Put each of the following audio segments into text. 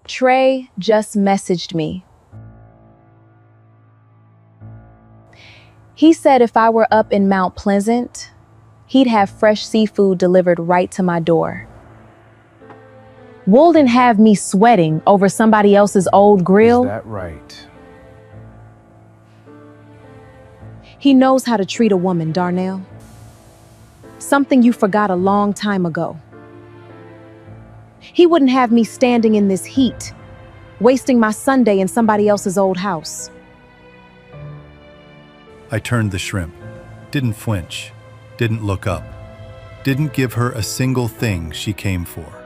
Trey just messaged me. He said if I were up in Mount Pleasant, he'd have fresh seafood delivered right to my door. Wouldn't have me sweating over somebody else's old grill. Is that right? He knows how to treat a woman, Darnell. Something you forgot a long time ago. He wouldn't have me standing in this heat, wasting my Sunday in somebody else's old house. I turned the shrimp, didn't flinch, didn't look up, didn't give her a single thing she came for.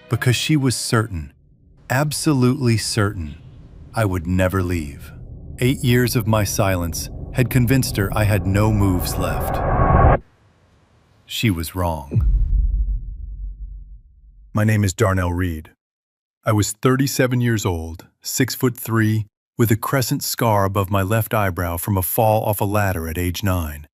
Because she was certain, absolutely certain, I would never leave. 8 years of my silence had convinced her I had no moves left. She was wrong. My name is Darnell Reed. I was 37 years old, 6'3", with a crescent scar above my left eyebrow from a fall off a ladder at age 9.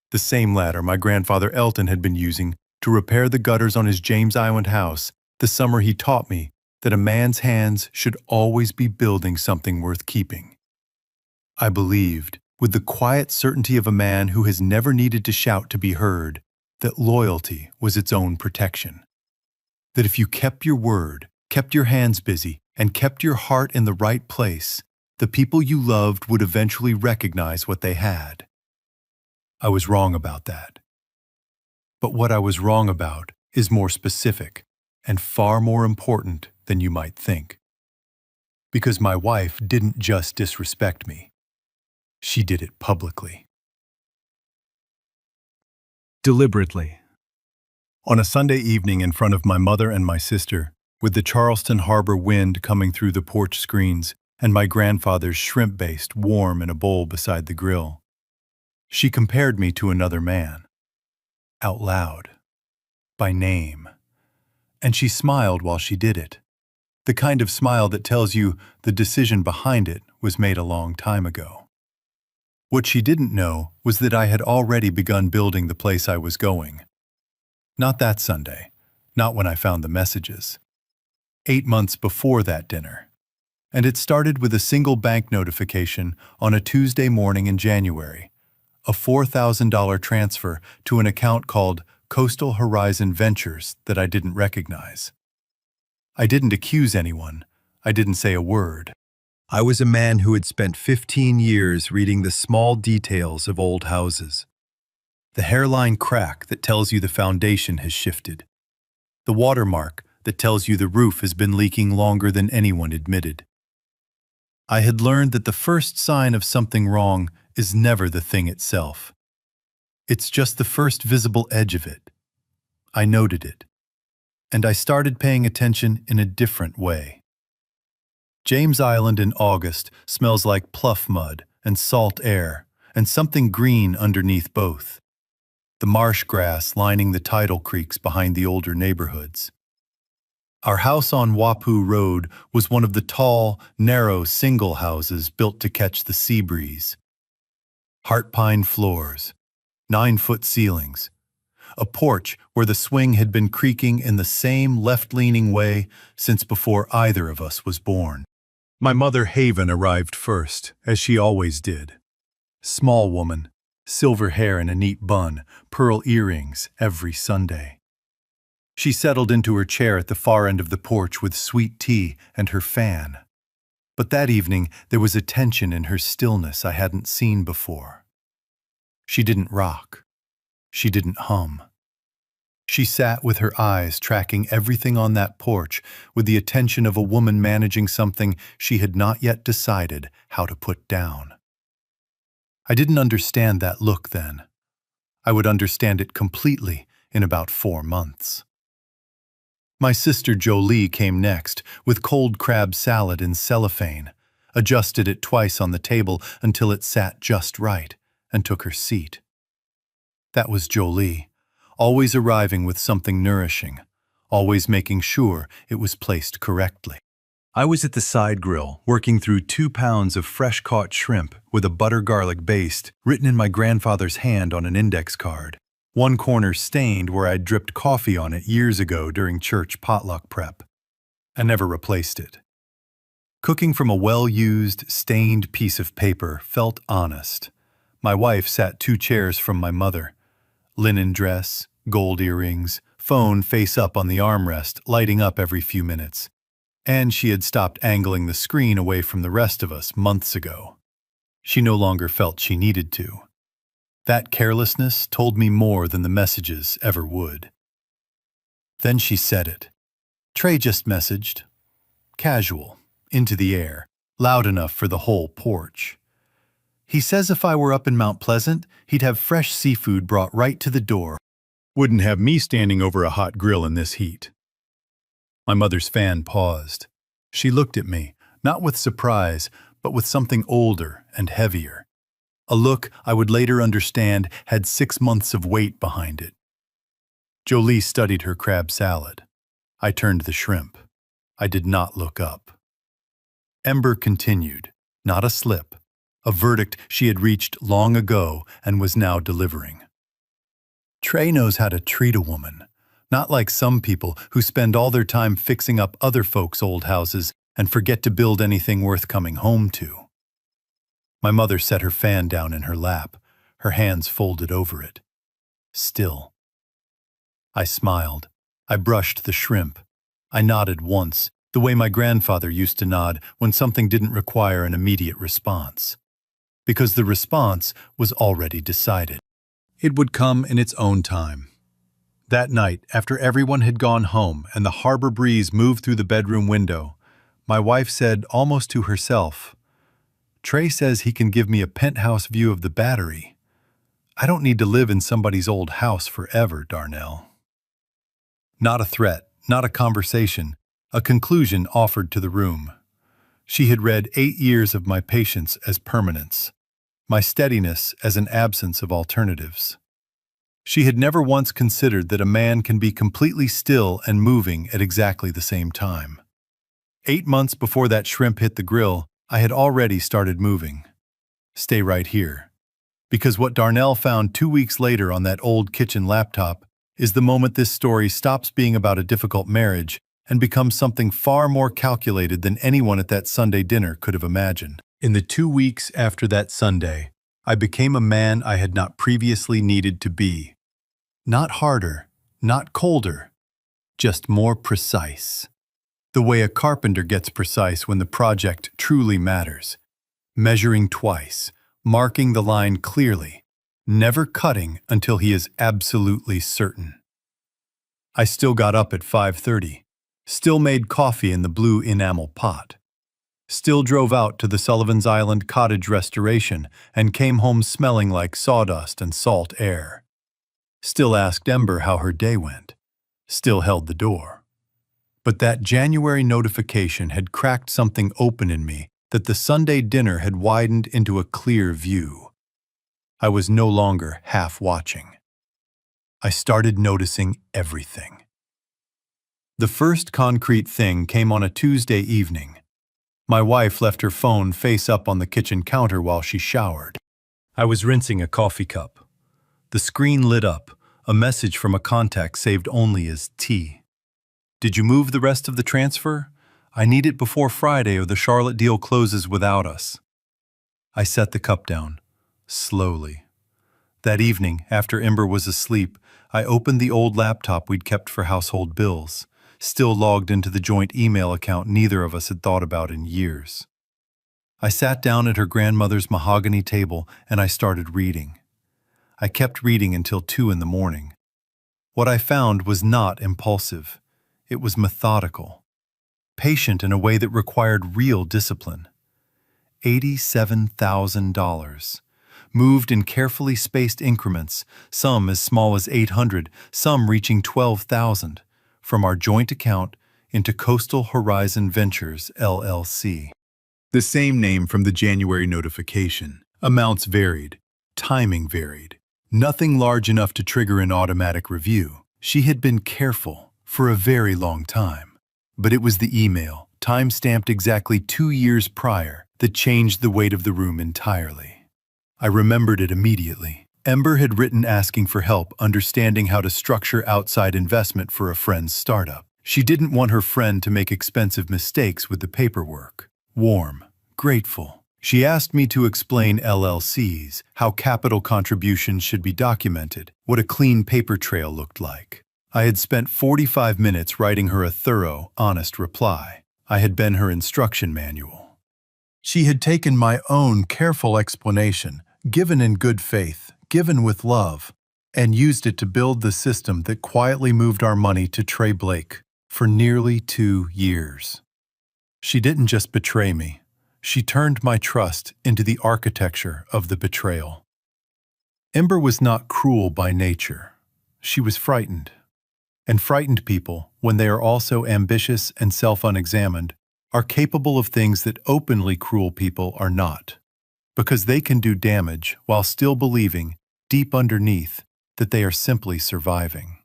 The same ladder my grandfather Elton had been using to repair the gutters on his James Island house the summer he taught me that a man's hands should always be building something worth keeping. I believed, with the quiet certainty of a man who has never needed to shout to be heard, that loyalty was its own protection. That if you kept your word, kept your hands busy, and kept your heart in the right place, the people you loved would eventually recognize what they had. I was wrong about that. But what I was wrong about is more specific and far more important than you might think. Because my wife didn't just disrespect me. She did it publicly. Deliberately. On a Sunday evening in front of my mother and my sister, with the Charleston Harbor wind coming through the porch screens and my grandfather's shrimp baste warm in a bowl beside the grill, she compared me to another man. Out loud. By name. And she smiled while she did it. The kind of smile that tells you the decision behind it was made a long time ago. What she didn't know was that I had already begun building the place I was going. Not that Sunday, not when I found the messages. 8 months before that dinner. And it started with a single bank notification on a Tuesday morning in January, a $4,000 transfer to an account called Coastal Horizon Ventures that I didn't recognize. I didn't accuse anyone. I didn't say a word. I was a man who had spent 15 years reading the small details of old houses. The hairline crack that tells you the foundation has shifted. The watermark that tells you the roof has been leaking longer than anyone admitted. I had learned that the first sign of something wrong is never the thing itself. It's just the first visible edge of it. I noted it, and I started paying attention in a different way. James Island in August smells like pluff mud and salt air, and something green underneath both. The marsh grass lining the tidal creeks behind the older neighborhoods. Our house on Wapu Road was one of the tall, narrow single houses built to catch the sea breeze. Heart pine floors, 9-foot ceilings, a porch where the swing had been creaking in the same left-leaning way since before either of us was born. My mother Haven arrived first, as she always did. Small woman, silver hair in a neat bun, pearl earrings every Sunday. She settled into her chair at the far end of the porch with sweet tea and her fan. But that evening there was a tension in her stillness I hadn't seen before. She didn't rock. She didn't hum. She sat with her eyes tracking everything on that porch with the attention of a woman managing something she had not yet decided how to put down. I didn't understand that look then. I would understand it completely in about 4 months. My sister Jolie came next with cold crab salad in cellophane, adjusted it twice on the table until it sat just right, and took her seat. That was Jolie, always arriving with something nourishing, always making sure it was placed correctly. I was at the side grill, working through 2 pounds of fresh-caught shrimp with a butter garlic baste written in my grandfather's hand on an index card. One corner stained where I'd dripped coffee on it years ago during church potluck prep. and never replaced it. Cooking from a well-used, stained piece of paper felt honest. My wife sat 2 chairs from my mother. Linen dress, gold earrings, phone face up on the armrest, lighting up every few minutes. And she had stopped angling the screen away from the rest of us months ago. She no longer felt she needed to. That carelessness told me more than the messages ever would. Then she said it. Trey just messaged. Casual, into the air, loud enough for the whole porch. He says if I were up in Mount Pleasant, he'd have fresh seafood brought right to the door. Wouldn't have me standing over a hot grill in this heat. My mother's fan paused. She looked at me, not with surprise, but with something older and heavier. A look I would later understand had 6 months of weight behind it. Jolie studied her crab salad. I turned the shrimp. I did not look up. Ember continued, not a slip, a verdict she had reached long ago and was now delivering. Trey knows how to treat a woman, not like some people who spend all their time fixing up other folks' old houses and forget to build anything worth coming home to. My mother set her fan down in her lap, her hands folded over it. Still. I smiled. I brushed the shrimp. I nodded once, the way my grandfather used to nod when something didn't require an immediate response. Because the response was already decided. It would come in its own time. That night, after everyone had gone home and the harbor breeze moved through the bedroom window, my wife said almost to herself, Trey says he can give me a penthouse view of the Battery. I don't need to live in somebody's old house forever, Darnell. Not a threat, not a conversation, a conclusion offered to the room. She had read 8 years of my patience as permanence, my steadiness as an absence of alternatives. She had never once considered that a man can be completely still and moving at exactly the same time. 8 months before that shrimp hit the grill, I had already started moving. Stay right here. Because what Darnell found 2 weeks later on that old kitchen laptop is the moment this story stops being about a difficult marriage and becomes something far more calculated than anyone at that Sunday dinner could have imagined. In the 2 weeks after that Sunday, I became a man I had not previously needed to be. Not harder, not colder, just more precise. The way a carpenter gets precise when the project truly matters. Measuring twice, marking the line clearly, never cutting until he is absolutely certain. I still got up at 5:30, still made coffee in the blue enamel pot, still drove out to the Sullivan's Island cottage restoration and came home smelling like sawdust and salt air. Still asked Ember how her day went, still held the door. But that January notification had cracked something open in me that the Sunday dinner had widened into a clear view. I was no longer half watching. I started noticing everything. The first concrete thing came on a Tuesday evening. My wife left her phone face up on the kitchen counter while she showered. I was rinsing a coffee cup. The screen lit up, a message from a contact saved only as T. Did you move the rest of the transfer? I need it before Friday or the Charlotte deal closes without us. I set the cup down, slowly. That evening, after Ember was asleep, I opened the old laptop we'd kept for household bills, still logged into the joint email account neither of us had thought about in years. I sat down at her grandmother's mahogany table and I started reading. I kept reading until 2 in the morning. What I found was not impulsive. It was methodical. Patient in a way that required real discipline. $87,000. Moved in carefully spaced increments, some as small as 800, some reaching 12,000, from our joint account into Coastal Horizon Ventures, LLC. The same name from the January notification. Amounts varied. Timing varied. Nothing large enough to trigger an automatic review. She had been careful for a very long time. But it was the email, time-stamped exactly 2 years prior, that changed the weight of the room entirely. I remembered it immediately. Ember had written asking for help understanding how to structure outside investment for a friend's startup. She didn't want her friend to make expensive mistakes with the paperwork. Warm, grateful. She asked me to explain LLCs, how capital contributions should be documented, what a clean paper trail looked like. I had spent 45 minutes writing her a thorough, honest reply. I had been her instruction manual. She had taken my own careful explanation, given in good faith, given with love, and used it to build the system that quietly moved our money to Trey Blake for nearly 2 years. She didn't just betray me. She turned my trust into the architecture of the betrayal. Ember was not cruel by nature. She was frightened. And frightened people, when they are also ambitious and self-unexamined, are capable of things that openly cruel people are not, because they can do damage while still believing, deep underneath, that they are simply surviving.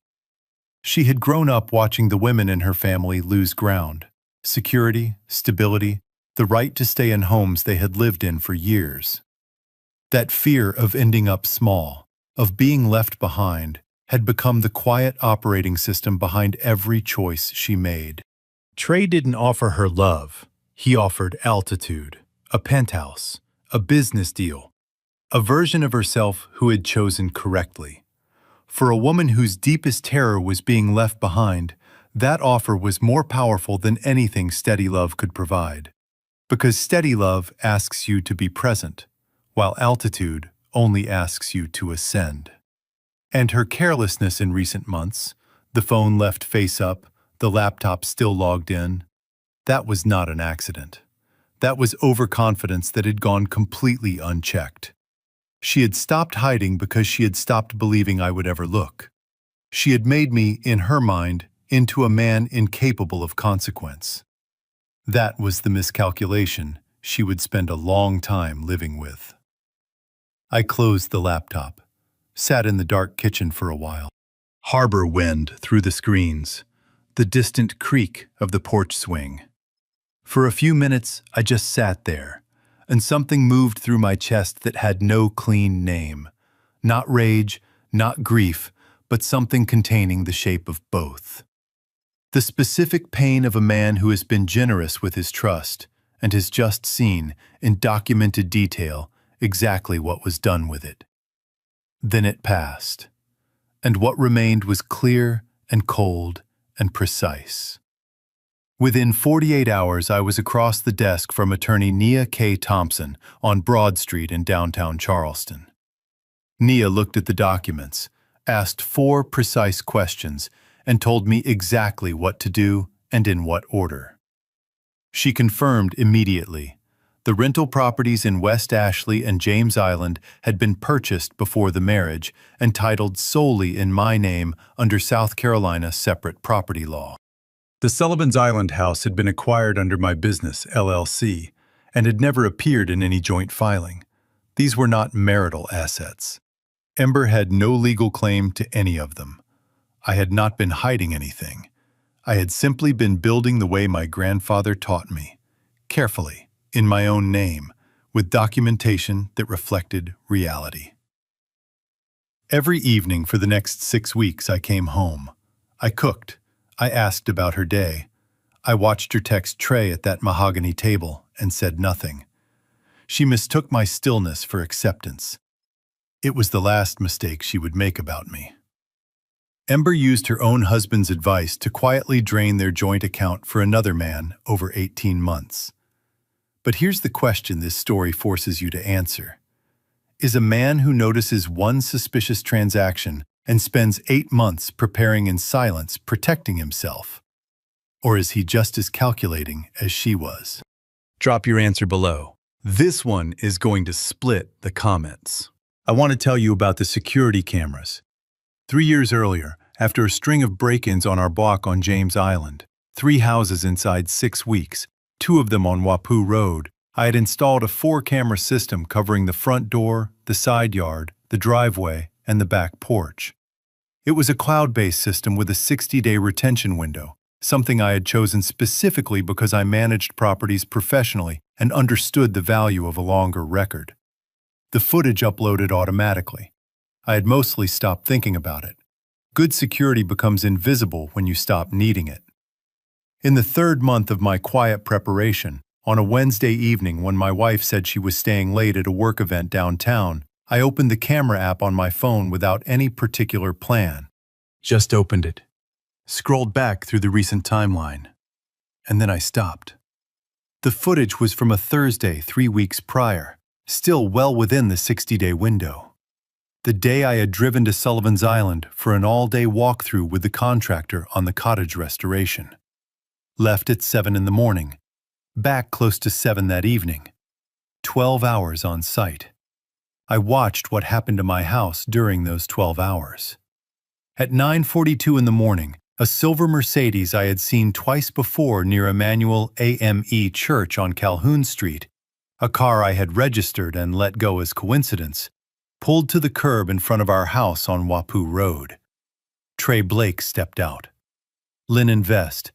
She had grown up watching the women in her family lose ground, security, stability, the right to stay in homes they had lived in for years. That fear of ending up small, of being left behind, had become the quiet operating system behind every choice she made. Trey didn't offer her love. He offered altitude, a penthouse, a business deal, a version of herself who had chosen correctly. For a woman whose deepest terror was being left behind, that offer was more powerful than anything steady love could provide. Because steady love asks you to be present, while altitude only asks you to ascend. And her carelessness in recent months, the phone left face up, the laptop still logged in, that was not an accident. That was overconfidence that had gone completely unchecked. She had stopped hiding because she had stopped believing I would ever look. She had made me, in her mind, into a man incapable of consequence. That was the miscalculation she would spend a long time living with. I closed the laptop, sat in the dark kitchen for a while. Harbor wind through the screens, the distant creak of the porch swing. For a few minutes, I just sat there, and something moved through my chest that had no clean name. Not rage, not grief, but something containing the shape of both. The specific pain of a man who has been generous with his trust and has just seen, in documented detail, exactly what was done with it. Then it passed, and what remained was clear and cold and precise. Within 48 hours, I was across the desk from attorney Nia K. Thompson on Broad Street in downtown Charleston. Nia looked at the documents, asked 4 precise questions, and told me exactly what to do and in what order. She confirmed immediately. The rental properties in West Ashley and James Island had been purchased before the marriage and titled solely in my name under South Carolina separate property law. The Sullivan's Island house had been acquired under my business, LLC, and had never appeared in any joint filing. These were not marital assets. Ember had no legal claim to any of them. I had not been hiding anything. I had simply been building the way my grandfather taught me, carefully, in my own name, with documentation that reflected reality. Every evening for the next 6 weeks I came home. I cooked. I asked about her day. I watched her text Trey at that mahogany table and said nothing. She mistook my stillness for acceptance. It was the last mistake she would make about me. Ember used her own husband's advice to quietly drain their joint account for another man over 18 months. But here's the question this story forces you to answer. Is a man who notices one suspicious transaction and spends 8 months preparing in silence, protecting himself? Or is he just as calculating as she was? Drop your answer below. This one is going to split the comments. I want to tell you about the security cameras. 3 years earlier, after a string of break-ins on our block on James Island, 3 houses inside 6 weeks, 2 of them on Wapu Road, I had installed a 4-camera system covering the front door, the side yard, the driveway, and the back porch. It was a cloud-based system with a 60-day retention window, something I had chosen specifically because I managed properties professionally and understood the value of a longer record. The footage uploaded automatically. I had mostly stopped thinking about it. Good security becomes invisible when you stop needing it. In the third month of my quiet preparation, on a Wednesday evening when my wife said she was staying late at a work event downtown, I opened the camera app on my phone without any particular plan. Just opened it, scrolled back through the recent timeline, and then I stopped. The footage was from a Thursday 3 weeks prior, still well within the 60-day window. The day I had driven to Sullivan's Island for an all-day walkthrough with the contractor on the cottage restoration. Left at 7 in the morning, back close to 7 that evening. 12 hours on site. I watched what happened to my house during those 12 hours. At 9:42 in the morning, a silver Mercedes I had seen twice before near Emmanuel AME Church on Calhoun Street, a car I had registered and let go as coincidence, pulled to the curb in front of our house on Wapu Road. Trey Blake stepped out. Linen vest,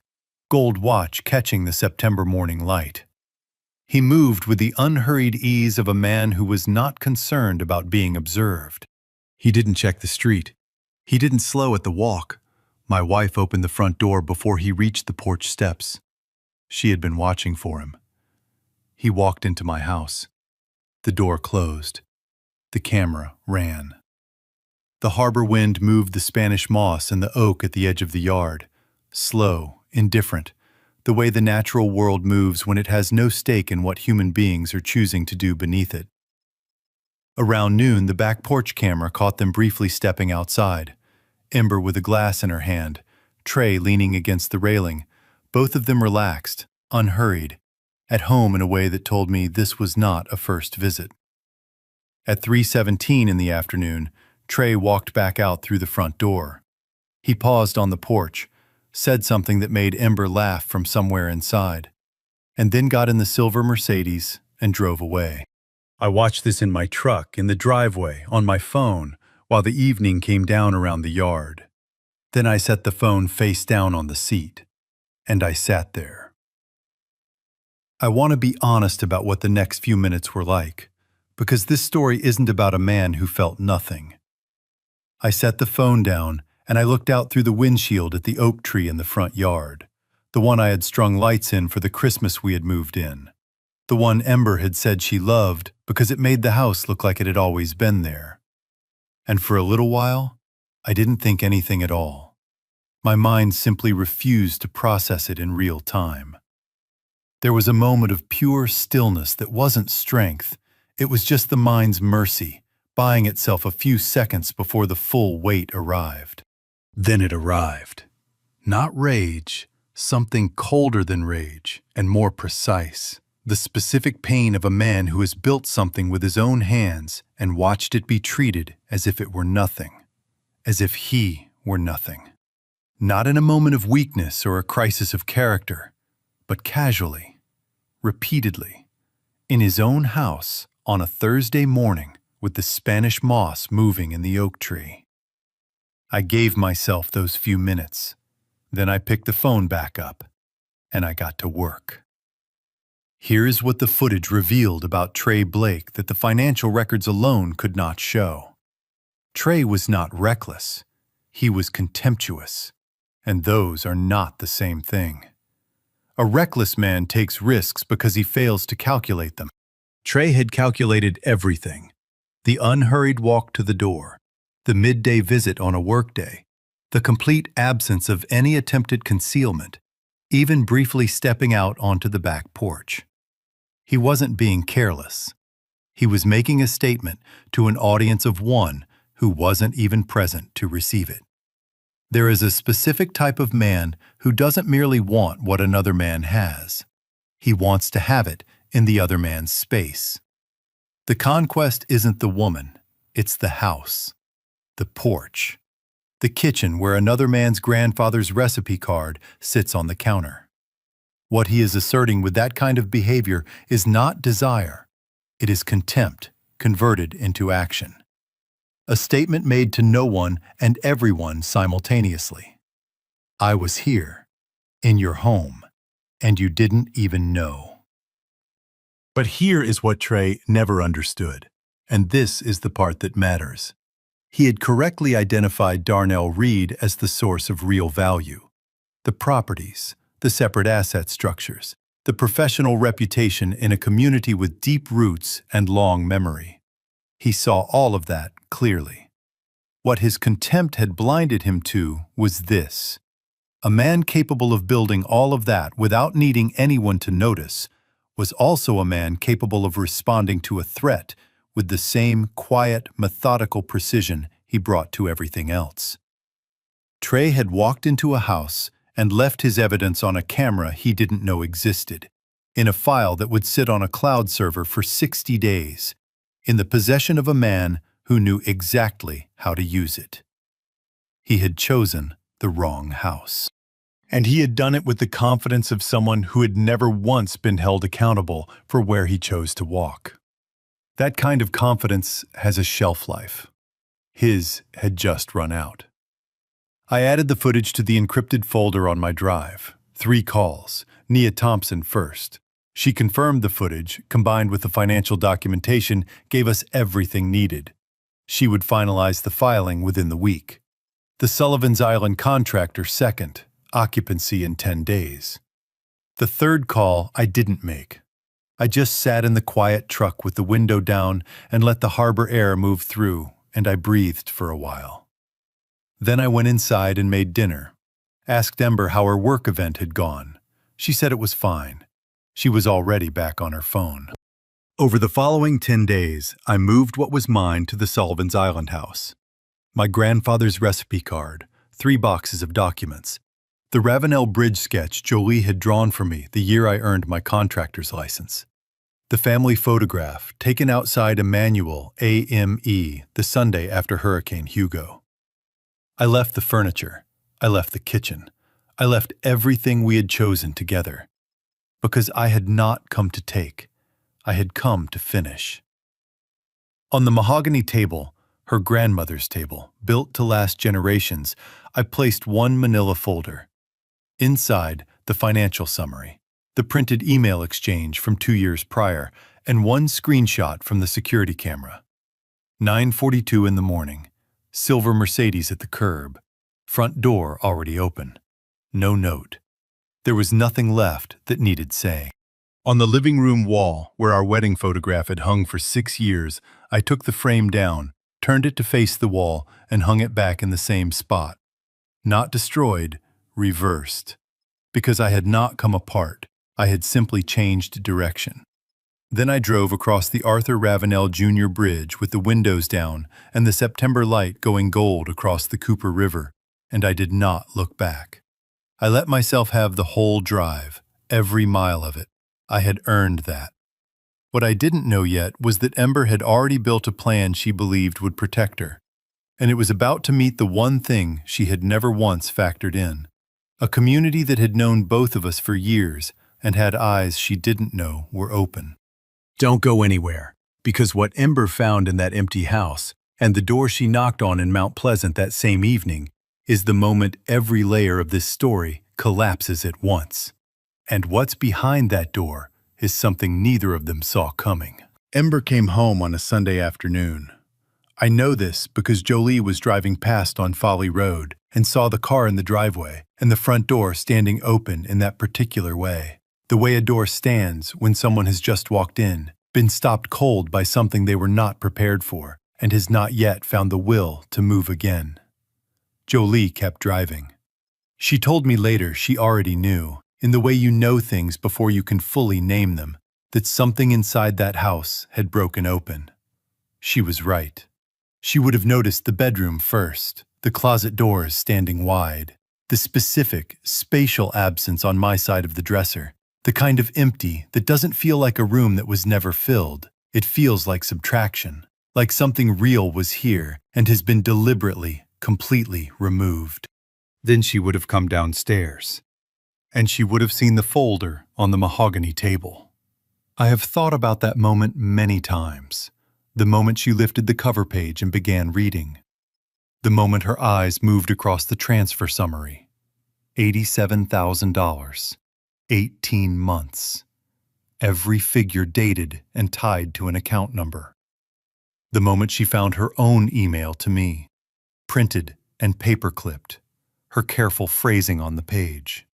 gold watch catching the September morning light. He moved with the unhurried ease of a man who was not concerned about being observed. He didn't check the street. He didn't slow at the walk. My wife opened the front door before he reached the porch steps. She had been watching for him. He walked into my house. The door closed. The camera ran. The harbor wind moved the Spanish moss and the oak at the edge of the yard. Slow, indifferent, the way the natural world moves when it has no stake in what human beings are choosing to do beneath it. Around noon, the back porch camera caught them briefly stepping outside. Ember with a glass in her hand, Trey leaning against the railing, both of them relaxed, unhurried, at home in a way that told me this was not a first visit. At 3:17 in the afternoon, Trey walked back out through the front door. He paused on the porch, said something that made Ember laugh from somewhere inside, and then got in the silver Mercedes and drove away. I watched this in my truck, in the driveway, on my phone, while the evening came down around the yard. Then I set the phone face down on the seat, and I sat there. I want to be honest about what the next few minutes were like, because this story isn't about a man who felt nothing. I set the phone down, and I looked out through the windshield at the oak tree in the front yard, the one I had strung lights in for the Christmas we had moved in, the one Ember had said she loved because it made the house look like it had always been there. And for a little while, I didn't think anything at all. My mind simply refused to process it in real time. There was a moment of pure stillness that wasn't strength. It was just the mind's mercy, buying itself a few seconds before the full weight arrived. Then it arrived. Not rage, something colder than rage and more precise. The specific pain of a man who has built something with his own hands and watched it be treated as if it were nothing, as if he were nothing. Not in a moment of weakness or a crisis of character, but casually, repeatedly, in his own house on a Thursday morning with the Spanish moss moving in the oak tree. I gave myself those few minutes. Then I picked the phone back up, and I got to work. Here's what the footage revealed about Trey Blake that the financial records alone could not show. Trey was not reckless. He was contemptuous. And those are not the same thing. A reckless man takes risks because he fails to calculate them. Trey had calculated everything. The unhurried walk to the door, the midday visit on a workday, the complete absence of any attempted concealment, even briefly stepping out onto the back porch. He wasn't being careless. He was making a statement to an audience of one who wasn't even present to receive it. There is a specific type of man who doesn't merely want what another man has. He wants to have it in the other man's space. The conquest isn't the woman, it's the house, the porch, the kitchen where another man's grandfather's recipe card sits on the counter. What he is asserting with that kind of behavior is not desire. It is contempt converted into action. A statement made to no one and everyone simultaneously. I was here, in your home, and you didn't even know. But here is what Trey never understood, and this is the part that matters. He had correctly identified Darnell Reed as the source of real value. The properties, the separate asset structures, the professional reputation in a community with deep roots and long memory. He saw all of that clearly. What his contempt had blinded him to was this: a man capable of building all of that without needing anyone to notice was also a man capable of responding to a threat with the same quiet, methodical precision he brought to everything else. Trey had walked into a house and left his evidence on a camera he didn't know existed, in a file that would sit on a cloud server for 60 days, in the possession of a man who knew exactly how to use it. He had chosen the wrong house. And he had done it with the confidence of someone who had never once been held accountable for where he chose to walk. That kind of confidence has a shelf life. His had just run out. I added the footage to the encrypted folder on my drive. 3 calls, Nia Thompson first. She confirmed the footage, combined with the financial documentation, gave us everything needed. She would finalize the filing within the week. The Sullivan's Island contractor second, occupancy in 10 days. The 3rd call I didn't make. I just sat in the quiet truck with the window down and let the harbor air move through, and I breathed for a while. Then I went inside and made dinner. Asked Ember how her work event had gone. She said it was fine. She was already back on her phone. Over the following 10 days, I moved what was mine to the Sullivan's Island house. My grandfather's recipe card, 3 boxes of documents, the Ravenel Bridge sketch Jolie had drawn for me the year I earned my contractor's license, the family photograph taken outside Emmanuel AME the Sunday after Hurricane Hugo. I left the furniture. I left the kitchen. I left everything we had chosen together. Because I had not come to take. I had come to finish. On the mahogany table, her grandmother's table, built to last generations, I placed one manila folder. Inside, the financial summary, the printed email exchange from 2 years prior, and one screenshot from the security camera. 9:42 in the morning. Silver Mercedes at the curb. Front door already open. No note. There was nothing left that needed saying. On the living room wall, where our wedding photograph had hung for 6 years, I took the frame down, turned it to face the wall, and hung it back in the same spot. Not destroyed, reversed. Because I had not come apart, I had simply changed direction. Then I drove across the Arthur Ravenel Jr. Bridge with the windows down and the September light going gold across the Cooper River, and I did not look back. I let myself have the whole drive, every mile of it. I had earned that. What I didn't know yet was that Ember had already built a plan she believed would protect her, and it was about to meet the one thing she had never once factored in: a community that had known both of us for years and had eyes she didn't know were open. Don't go anywhere, because what Ember found in that empty house and the door she knocked on in Mount Pleasant that same evening is the moment every layer of this story collapses at once. And what's behind that door is something neither of them saw coming. Ember came home on a Sunday afternoon. I know this because Jolie was driving past on Folly Road and saw the car in the driveway and the front door standing open in that particular way. The way a door stands when someone has just walked in, been stopped cold by something they were not prepared for, and has not yet found the will to move again. Jolie kept driving. She told me later she already knew, in the way you know things before you can fully name them, that something inside that house had broken open. She was right. She would have noticed the bedroom first, the closet doors standing wide, the specific, spatial absence on my side of the dresser, the kind of empty that doesn't feel like a room that was never filled. It feels like subtraction, like something real was here and has been deliberately, completely removed. Then she would have come downstairs, and she would have seen the folder on the mahogany table. I have thought about that moment many times, the moment she lifted the cover page and began reading, the moment her eyes moved across the transfer summary. $87,000. 18 months. Every figure dated and tied to an account number. The moment she found her own email to me, printed and paper-clipped, her careful phrasing on the page.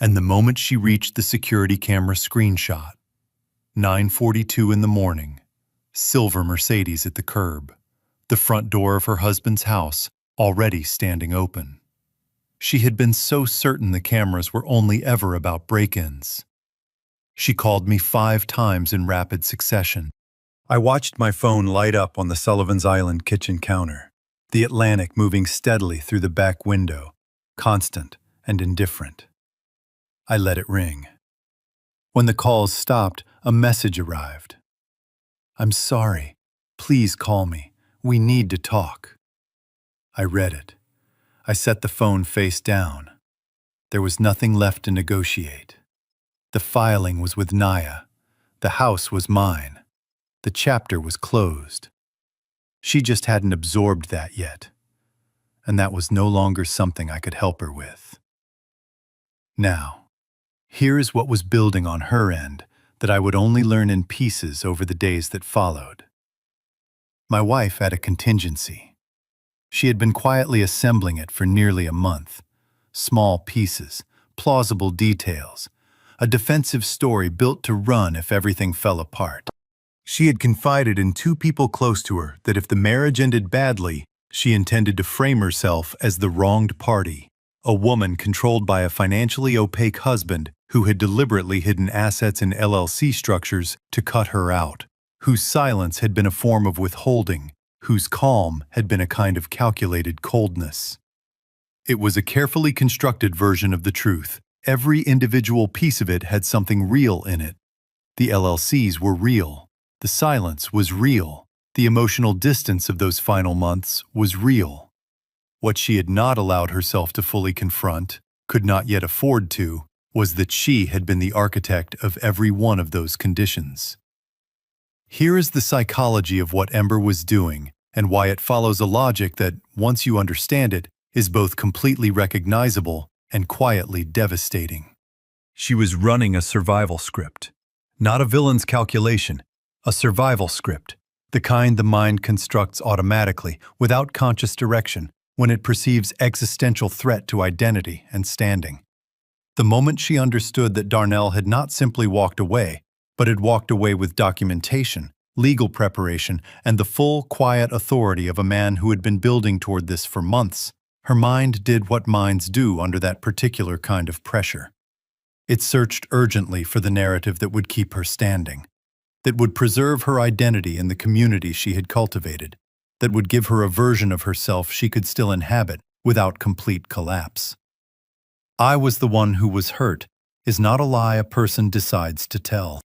And the moment she reached the security camera screenshot, 9:42 in the morning, silver Mercedes at the curb, the front door of her husband's house already standing open. She had been so certain the cameras were only ever about break-ins. She called me 5 times in rapid succession. I watched my phone light up on the Sullivan's Island kitchen counter, the Atlantic moving steadily through the back window, constant and indifferent. I let it ring. When the calls stopped, a message arrived. "I'm sorry. Please call me. We need to talk." I read it. I set the phone face down. There was nothing left to negotiate. The filing was with Naya. The house was mine. The chapter was closed. She just hadn't absorbed that yet, and that was no longer something I could help her with. Now, here is what was building on her end that I would only learn in pieces over the days that followed. My wife had a contingency. She had been quietly assembling it for nearly a month. Small pieces, plausible details, a defensive story built to run if everything fell apart. She had confided in 2 people close to her that if the marriage ended badly, she intended to frame herself as the wronged party, a woman controlled by a financially opaque husband who had deliberately hidden assets in LLC structures to cut her out, whose silence had been a form of withholding, whose calm had been a kind of calculated coldness. It was a carefully constructed version of the truth. Every individual piece of it had something real in it. The LLCs were real. The silence was real. The emotional distance of those final months was real. What she had not allowed herself to fully confront, could not yet afford to, was that she had been the architect of every one of those conditions. Here is the psychology of what Ember was doing, and why it follows a logic that, once you understand it, is both completely recognizable and quietly devastating. She was running a survival script. Not a villain's calculation, a survival script, the kind the mind constructs automatically, without conscious direction, when it perceives existential threat to identity and standing. The moment she understood that Darnell had not simply walked away, but had walked away with documentation, legal preparation, and the full, quiet authority of a man who had been building toward this for months, her mind did what minds do under that particular kind of pressure. It searched urgently for the narrative that would keep her standing, that would preserve her identity in the community she had cultivated, that would give her a version of herself she could still inhabit without complete collapse. "I was the one who was hurt" is not a lie a person decides to tell.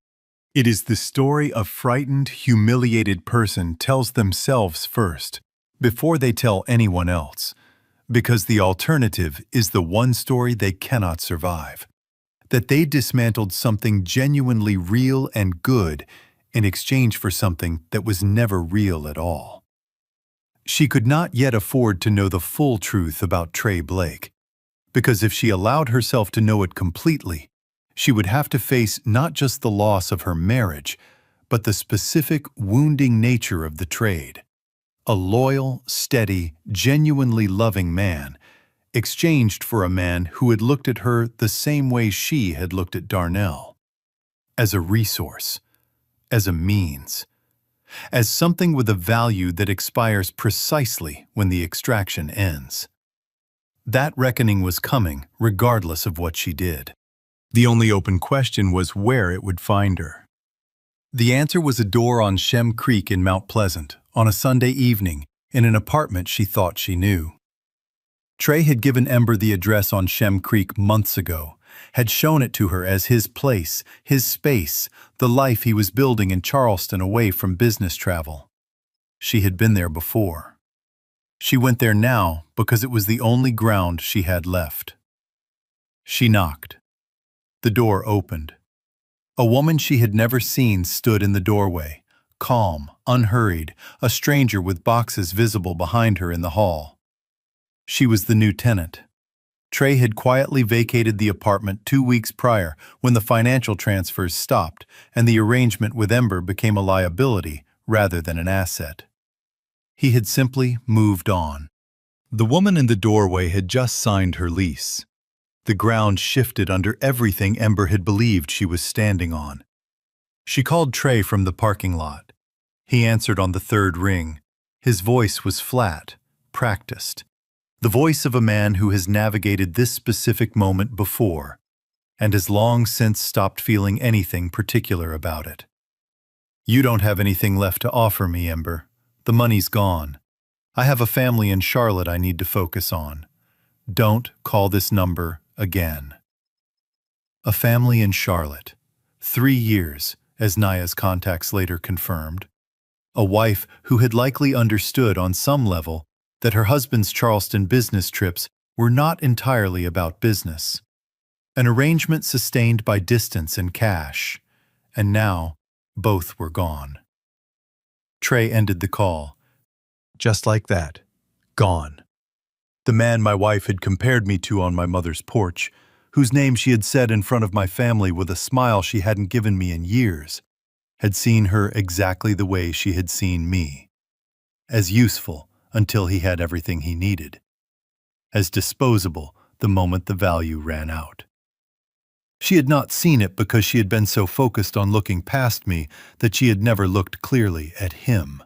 It is the story a frightened, humiliated person tells themselves first, before they tell anyone else, because the alternative is the one story they cannot survive, that they dismantled something genuinely real and good in exchange for something that was never real at all. She could not yet afford to know the full truth about Trey Blake, because if she allowed herself to know it completely, she would have to face not just the loss of her marriage, but the specific wounding nature of the trade. A loyal, steady, genuinely loving man, exchanged for a man who had looked at her the same way she had looked at Darnell. As a resource, as a means, as something with a value that expires precisely when the extraction ends. That reckoning was coming, regardless of what she did. The only open question was where it would find her. The answer was a door on Shem Creek in Mount Pleasant, on a Sunday evening, in an apartment she thought she knew. Trey had given Ember the address on Shem Creek months ago, had shown it to her as his place, his space, the life he was building in Charleston away from business travel. She had been there before. She went there now because it was the only ground she had left. She knocked. The door opened. A woman she had never seen stood in the doorway, calm, unhurried, a stranger with boxes visible behind her in the hall. She was the new tenant. Trey had quietly vacated the apartment 2 weeks prior when the financial transfers stopped and the arrangement with Ember became a liability rather than an asset. He had simply moved on. The woman in the doorway had just signed her lease. The ground shifted under everything Ember had believed she was standing on. She called Trey from the parking lot. He answered on the third ring. His voice was flat, practiced. The voice of a man who has navigated this specific moment before, and has long since stopped feeling anything particular about it. "You don't have anything left to offer me, Ember. The money's gone. I have a family in Charlotte I need to focus on. Don't call this number again." A family in Charlotte. 3 years, as Naya's contacts later confirmed. A wife who had likely understood on some level that her husband's Charleston business trips were not entirely about business. An arrangement sustained by distance and cash, and now both were gone. Trey ended the call. Just like that. Gone. The man my wife had compared me to on my mother's porch, whose name she had said in front of my family with a smile she hadn't given me in years, had seen her exactly the way she had seen me. As useful until he had everything he needed. As disposable the moment the value ran out. She had not seen it because she had been so focused on looking past me that she had never looked clearly at him.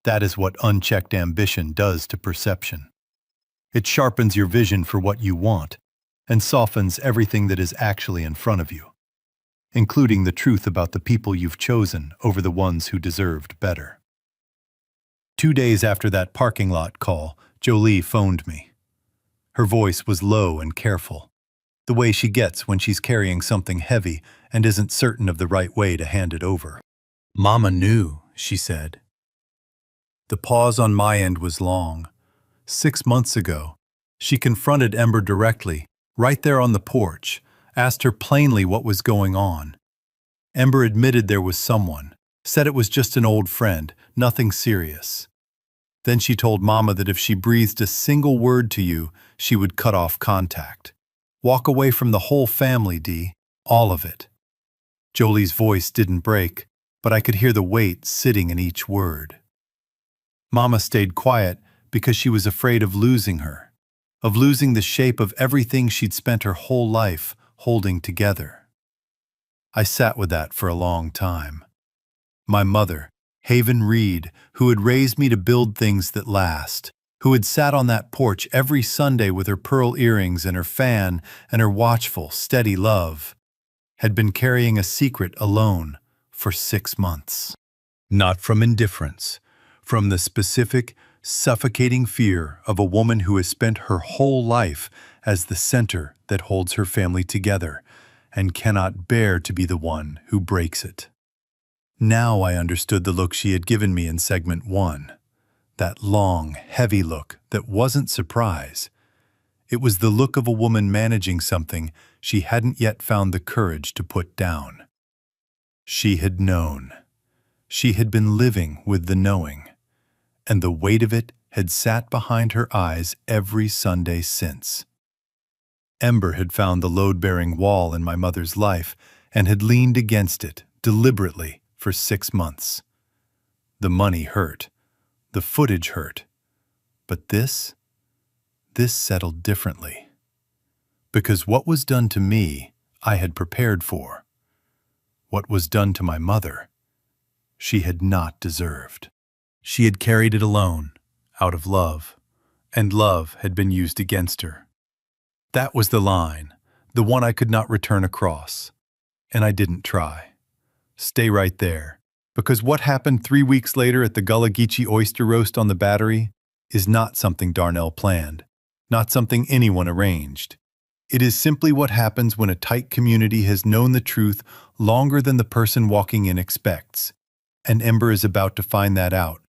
That is what unchecked ambition does to perception. It sharpens your vision for what you want and softens everything that is actually in front of you, including the truth about the people you've chosen over the ones who deserved better. 2 days after that parking lot call, Jolie phoned me. Her voice was low and careful, the way she gets when she's carrying something heavy and isn't certain of the right way to hand it over. "Mama knew," she said. The pause on my end was long. 6 months ago, she confronted Ember directly, right there on the porch, asked her plainly what was going on. Ember admitted there was someone, said it was just an old friend, nothing serious. Then she told Mama that if she breathed a single word to you, she would cut off contact. Walk away from the whole family, Dee, all of it. Jolie's voice didn't break, but I could hear the weight sitting in each word. Mama stayed quiet because she was afraid of losing her, of losing the shape of everything she'd spent her whole life holding together. I sat with that for a long time. My mother, Haven Reed, who had raised me to build things that last, who had sat on that porch every Sunday with her pearl earrings and her fan and her watchful, steady love, had been carrying a secret alone for 6 months. Not from indifference, from the specific, suffocating fear of a woman who has spent her whole life as the center that holds her family together and cannot bear to be the one who breaks it. Now I understood the look she had given me in segment 1. That long, heavy look that wasn't surprise. It was the look of a woman managing something she hadn't yet found the courage to put down. She had known. She had been living with the knowing, and the weight of it had sat behind her eyes every Sunday since. Ember had found the load-bearing wall in my mother's life and had leaned against it deliberately for 6 months. The money hurt. The footage hurt. But this settled differently. Because what was done to me, I had prepared for. What was done to my mother, she had not deserved. She had carried it alone, out of love, and love had been used against her. That was the line, the one I could not return across. And I didn't try. Stay right there. Because what happened 3 weeks later at the Gullah Geechee oyster roast on the Battery is not something Darnell planned, not something anyone arranged. It is simply what happens when a tight community has known the truth longer than the person walking in expects, and Ember is about to find that out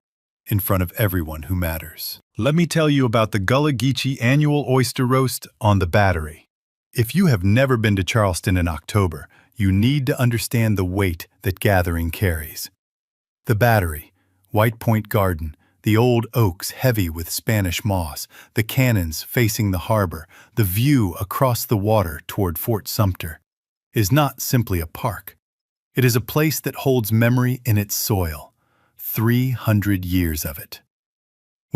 in front of everyone who matters. Let me tell you about the Gullah Geechee annual oyster roast on the Battery. If you have never been to Charleston in October, you need to understand the weight that gathering carries. The Battery, White Point Garden, the old oaks heavy with Spanish moss, the cannons facing the harbor, the view across the water toward Fort Sumter, is not simply a park. It is a place that holds memory in its soil, 300 years of it.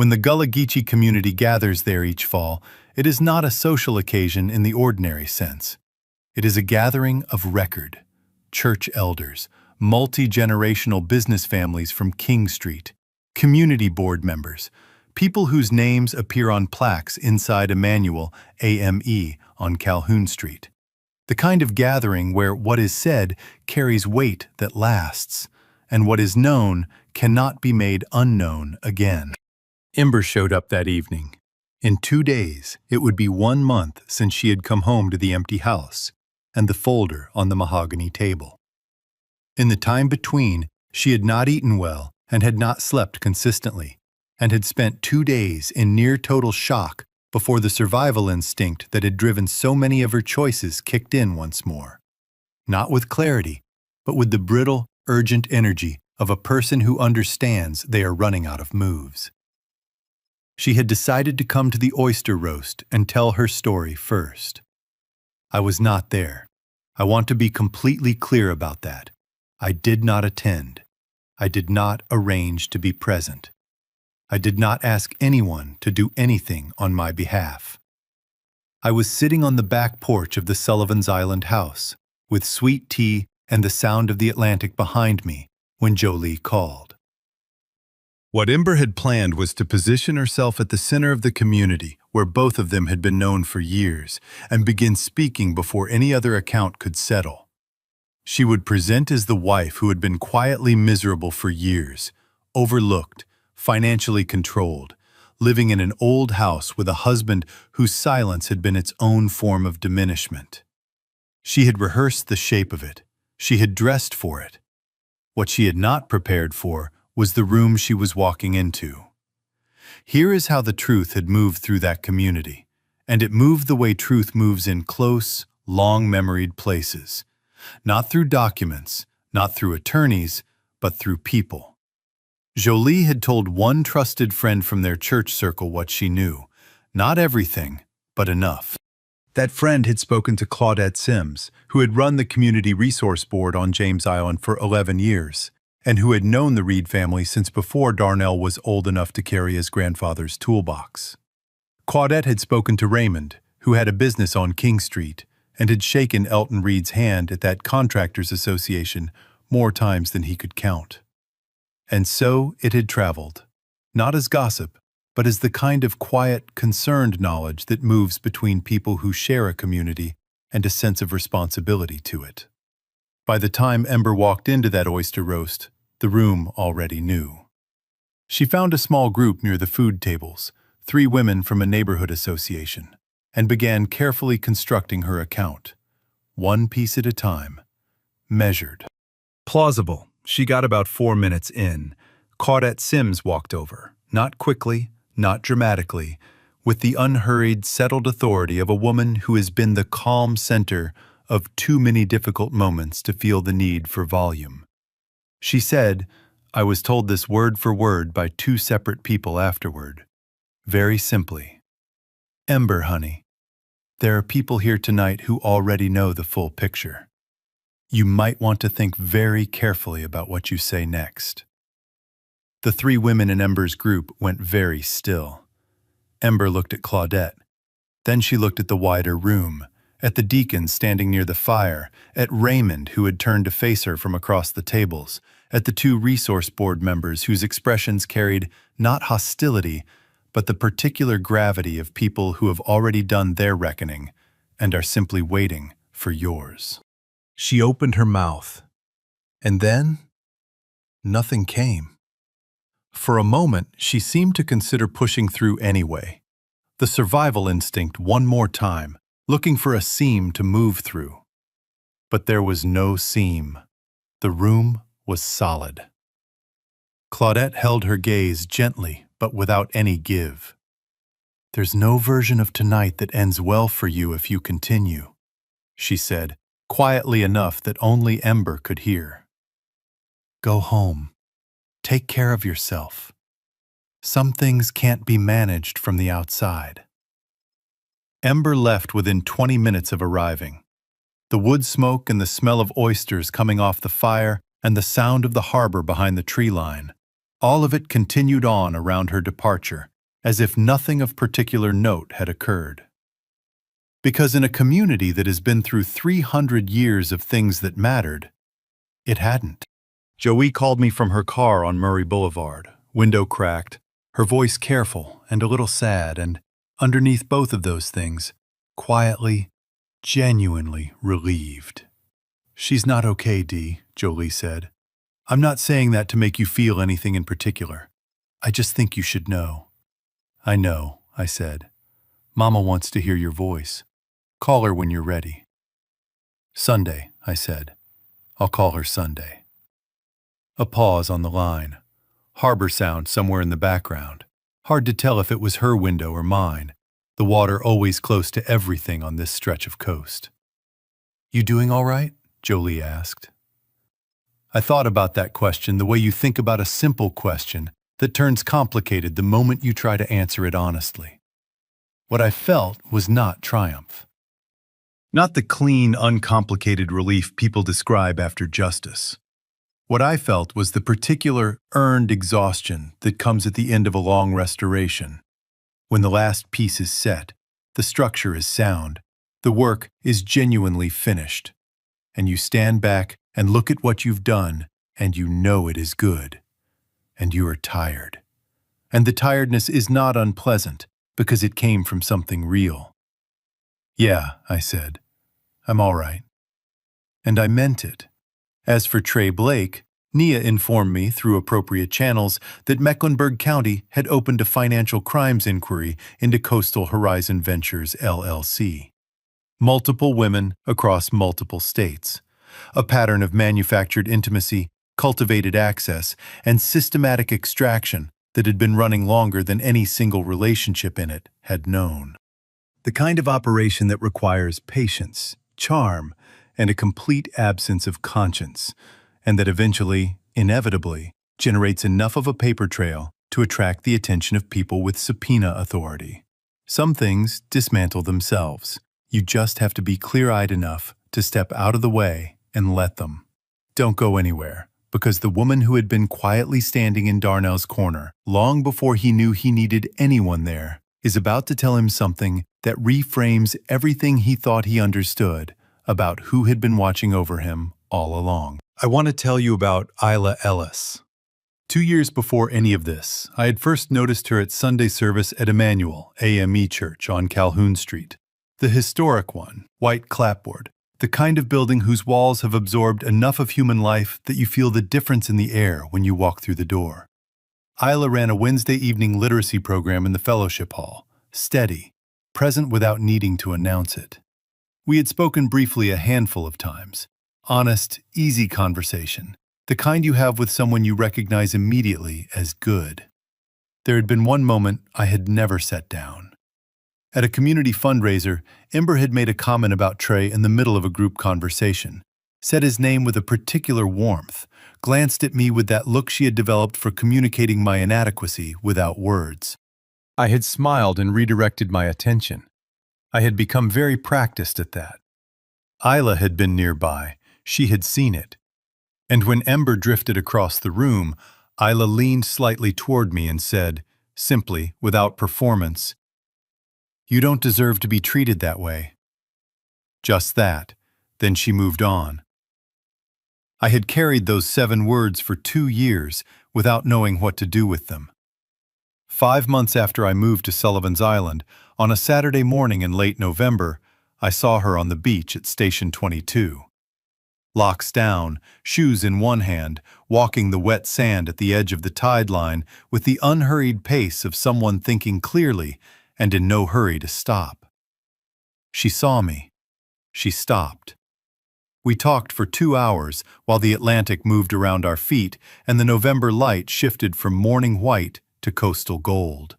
When the Gullah Geechee community gathers there each fall, it is not a social occasion in the ordinary sense. It is a gathering of record, church elders, multi-generational business families from King Street, community board members, people whose names appear on plaques inside Emmanuel AME on Calhoun Street. The kind of gathering where what is said carries weight that lasts, and what is known cannot be made unknown again. Ember showed up that evening. In 2 days, it would be 1 month since she had come home to the empty house and the folder on the mahogany table. In the time between, she had not eaten well and had not slept consistently, and had spent 2 days in near total shock before the survival instinct that had driven so many of her choices kicked in once more. Not with clarity, but with the brittle, urgent energy of a person who understands they are running out of moves. She had decided to come to the oyster roast and tell her story first. I was not there. I want to be completely clear about that. I did not attend. I did not arrange to be present. I did not ask anyone to do anything on my behalf. I was sitting on the back porch of the Sullivan's Island house, with sweet tea and the sound of the Atlantic behind me, when Jolie called. What Ember had planned was to position herself at the center of the community, where both of them had been known for years, and begin speaking before any other account could settle. She would present as the wife who had been quietly miserable for years, overlooked, financially controlled, living in an old house with a husband whose silence had been its own form of diminishment. She had rehearsed the shape of it. She had dressed for it. What she had not prepared for was the room she was walking into. Here is how the truth had moved through that community, and it moved the way truth moves in close, long-memoried places. Not through documents, not through attorneys, but through people. Jolie had told one trusted friend from their church circle what she knew. Not everything, but enough. That friend had spoken to Claudette Sims, who had run the Community Resource Board on James Island for 11 years, and who had known the Reed family since before Darnell was old enough to carry his grandfather's toolbox. Claudette had spoken to Raymond, who had a business on King Street, and had shaken Elton Reed's hand at that contractors association more times than he could count. And so it had traveled, not as gossip, but as the kind of quiet, concerned knowledge that moves between people who share a community and a sense of responsibility to it. By the time Ember walked into that oyster roast, the room already knew. She found a small group near the food tables, 3 women from a neighborhood association, and began carefully constructing her account, 1 piece at a time, measured. Plausible. She got about 4 minutes in. Claudette Sims walked over, not quickly, not dramatically, with the unhurried, settled authority of a woman who has been the calm center of too many difficult moments to feel the need for volume. She said, I was told this word for word by 2 separate people afterward, very simply. Ember, honey, there are people here tonight who already know the full picture. You might want to think very carefully about what you say next. The 3 women in Ember's group went very still. Ember looked at Claudette. Then she looked at the wider room, at the deacon standing near the fire, at Raymond who had turned to face her from across the tables, at the 2 resource board members whose expressions carried not hostility, but the particular gravity of people who have already done their reckoning and are simply waiting for yours. She opened her mouth, and then nothing came. For a moment, she seemed to consider pushing through anyway, the survival instinct one more time, looking for a seam to move through. But there was no seam. The room was solid. Claudette held her gaze gently, but without any give. There's no version of tonight that ends well for you if you continue, she said, quietly enough that only Ember could hear. Go home. Take care of yourself. Some things can't be managed from the outside. Ember left within 20 minutes of arriving. The wood smoke and the smell of oysters coming off the fire and the sound of the harbor behind the tree line. All of it continued on around her departure, as if nothing of particular note had occurred. Because in a community that has been through 300 years of things that mattered, it hadn't. Joey called me from her car on Murray Boulevard, window cracked, her voice careful and a little sad, and underneath both of those things, quietly, genuinely relieved. "She's not okay, Dee," Jolie said. "I'm not saying that to make you feel anything in particular. I just think you should know." "I know," I said. "Mama wants to hear your voice. Call her when you're ready." "Sunday," I said. "I'll call her Sunday." A pause on the line. Harbor sound somewhere in the background. Hard to tell if it was her window or mine. The water always close to everything on this stretch of coast. "You doing all right?" Jolie asked. I thought about that question the way you think about a simple question that turns complicated the moment you try to answer it honestly. What I felt was not triumph. Not the clean, uncomplicated relief people describe after justice. What I felt was the particular earned exhaustion that comes at the end of a long restoration. When the last piece is set, the structure is sound, the work is genuinely finished, and you stand back and look at what you've done, and you know it is good. And you are tired. And the tiredness is not unpleasant, because it came from something real. "Yeah," I said. "I'm all right." And I meant it. As for Trey Blake, Nia informed me through appropriate channels that Mecklenburg County had opened a financial crimes inquiry into Coastal Horizon Ventures, LLC. Multiple women across multiple states. A pattern of manufactured intimacy, cultivated access, and systematic extraction that had been running longer than any single relationship in it had known. The kind of operation that requires patience, charm, and a complete absence of conscience, and that eventually, inevitably, generates enough of a paper trail to attract the attention of people with subpoena authority. Some things dismantle themselves. You just have to be clear-eyed enough to step out of the way and let them. Don't go anywhere, because the woman who had been quietly standing in Darnell's corner long before he knew he needed anyone there is about to tell him something that reframes everything he thought he understood about who had been watching over him all along. I want to tell you about Isla Ellis. 2 years before any of this, I had first noticed her at Sunday service at Emmanuel AME Church on Calhoun Street. The historic one, white clapboard, the kind of building whose walls have absorbed enough of human life that you feel the difference in the air when you walk through the door. Isla ran a Wednesday evening literacy program in the fellowship hall, steady, present without needing to announce it. We had spoken briefly a handful of times. Honest, easy conversation, the kind you have with someone you recognize immediately as good. There had been one moment I had never set down. At a community fundraiser, Ember had made a comment about Trey in the middle of a group conversation, said his name with a particular warmth, glanced at me with that look she had developed for communicating my inadequacy without words. I had smiled and redirected my attention. I had become very practiced at that. Isla had been nearby. She had seen it. And when Ember drifted across the room, Isla leaned slightly toward me and said, simply, without performance, "You don't deserve to be treated that way." Just that. Then she moved on. I had carried those 7 words for 2 years without knowing what to do with them. 5 months after I moved to Sullivan's Island, on a Saturday morning in late November, I saw her on the beach at Station 22. Locks down, shoes in one hand, walking the wet sand at the edge of the tide line with the unhurried pace of someone thinking clearly and in no hurry to stop. She saw me. She stopped. We talked for 2 hours while the Atlantic moved around our feet and the November light shifted from morning white to coastal gold.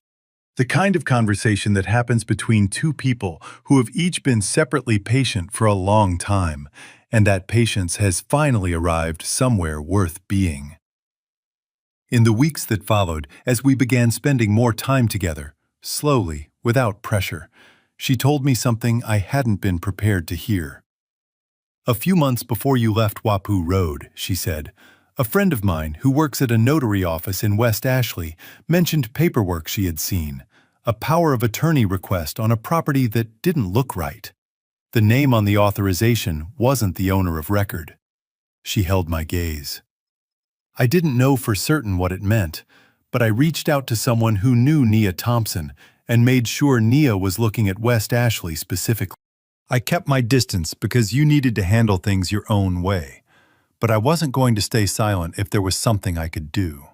The kind of conversation that happens between 2 people who have each been separately patient for a long time, and that patience has finally arrived somewhere worth being. In the weeks that followed, as we began spending more time together, slowly, without pressure, she told me something I hadn't been prepared to hear. "A few months before you left Wapu Road," she said, A friend of mine who works at a notary office in West Ashley mentioned paperwork she had seen, a power of attorney request on a property that didn't look right. The name on the authorization wasn't the owner of record. She held my gaze. I didn't know for certain what it meant, but I reached out to someone who knew Nia Thompson and made sure Nia was looking at West Ashley specifically. I kept my distance because you needed to handle things your own way, but I wasn't going to stay silent if there was something I could do.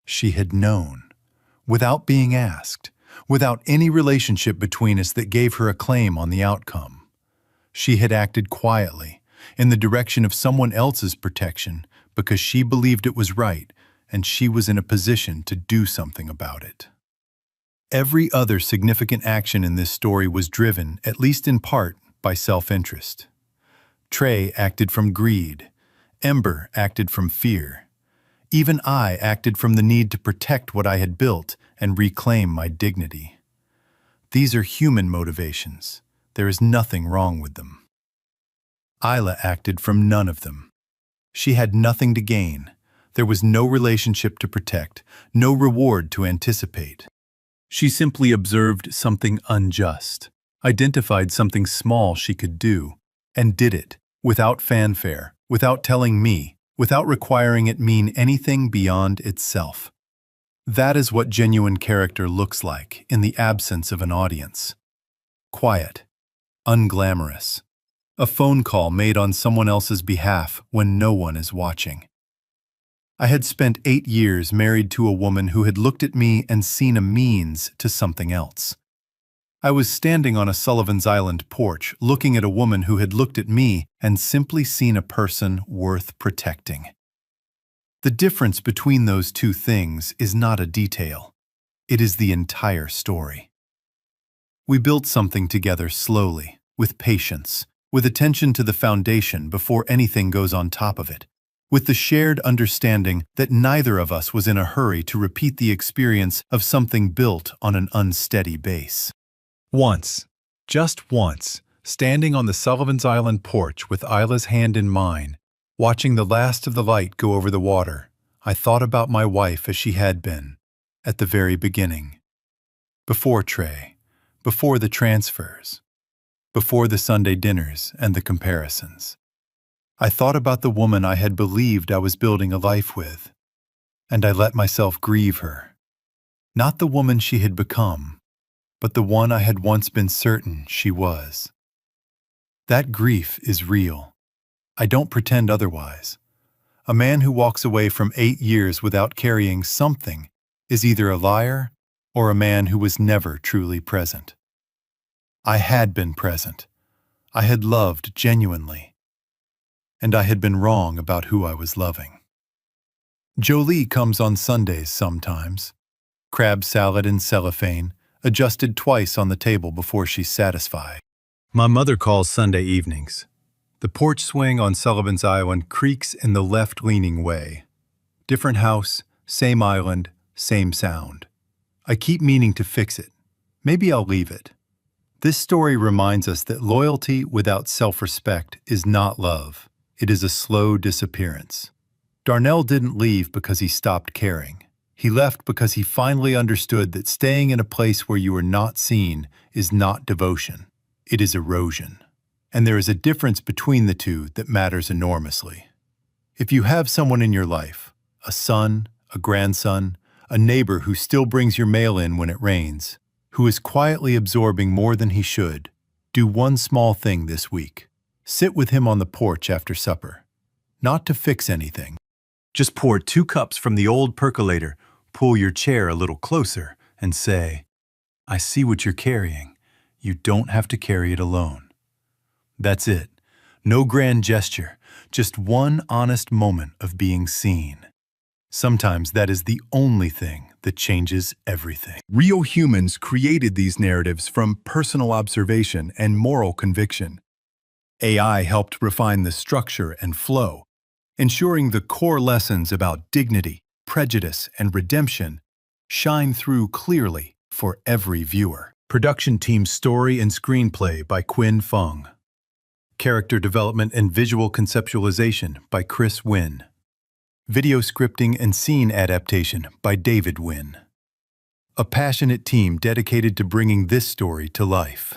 She had known, without being asked, without any relationship between us that gave her a claim on the outcome. She had acted quietly, in the direction of someone else's protection, because she believed it was right, and she was in a position to do something about it. Every other significant action in this story was driven, at least in part, by self-interest. Trey acted from greed. Ember acted from fear. Even I acted from the need to protect what I had built and reclaim my dignity. These are human motivations. There is nothing wrong with them. Isla acted from none of them. She had nothing to gain. There was no relationship to protect, no reward to anticipate. She simply observed something unjust, identified something small she could do, and did it, without fanfare, without telling me, without requiring it mean anything beyond itself. That is what genuine character looks like in the absence of an audience. Quiet, unglamorous. A phone call made on someone else's behalf when no one is watching. I had spent 8 years married to a woman who had looked at me and seen a means to something else. I was standing on a Sullivan's Island porch looking at a woman who had looked at me and simply seen a person worth protecting. The difference between those two things is not a detail. It is the entire story. We built something together slowly, with patience, with attention to the foundation before anything goes on top of it, with the shared understanding that neither of us was in a hurry to repeat the experience of something built on an unsteady base. Once, just once, standing on the Sullivan's Island porch with Isla's hand in mine, watching the last of the light go over the water, I thought about my wife as she had been, at the very beginning. Before Trey, before the transfers, before the Sunday dinners and the comparisons. I thought about the woman I had believed I was building a life with, and I let myself grieve her. Not the woman she had become, but the one I had once been certain she was. That grief is real. I don't pretend otherwise. A man who walks away from 8 years without carrying something is either a liar or a man who was never truly present. I had been present. I had loved genuinely. And I had been wrong about who I was loving. Jolie comes on Sundays sometimes. Crab salad in cellophane, adjusted twice on the table before she's satisfied. My mother calls Sunday evenings. The porch swing on Sullivan's Island creaks in the left-leaning way. Different house, same island, same sound. I keep meaning to fix it. Maybe I'll leave it. This story reminds us that loyalty without self-respect is not love. It is a slow disappearance. Darnell didn't leave because he stopped caring. He left because he finally understood that staying in a place where you are not seen is not devotion. It is erosion. And there is a difference between the two that matters enormously. If you have someone in your life, a son, a grandson, a neighbor who still brings your mail in when it rains, who is quietly absorbing more than he should, do one small thing this week. Sit with him on the porch after supper. Not to fix anything. Just pour 2 cups from the old percolator, pull your chair a little closer, and say, "I see what you're carrying. You don't have to carry it alone." That's it. No grand gesture, just one honest moment of being seen. Sometimes that is the only thing that changes everything. Real humans created these narratives from personal observation and moral conviction. AI helped refine the structure and flow, ensuring the core lessons about dignity, prejudice, and redemption shine through clearly for every viewer. Production team story and screenplay by Quinn Fung. Character development and visual conceptualization by Chris Wynn. video scripting and scene adaptation by David Wynn. A passionate team dedicated to bringing this story to life.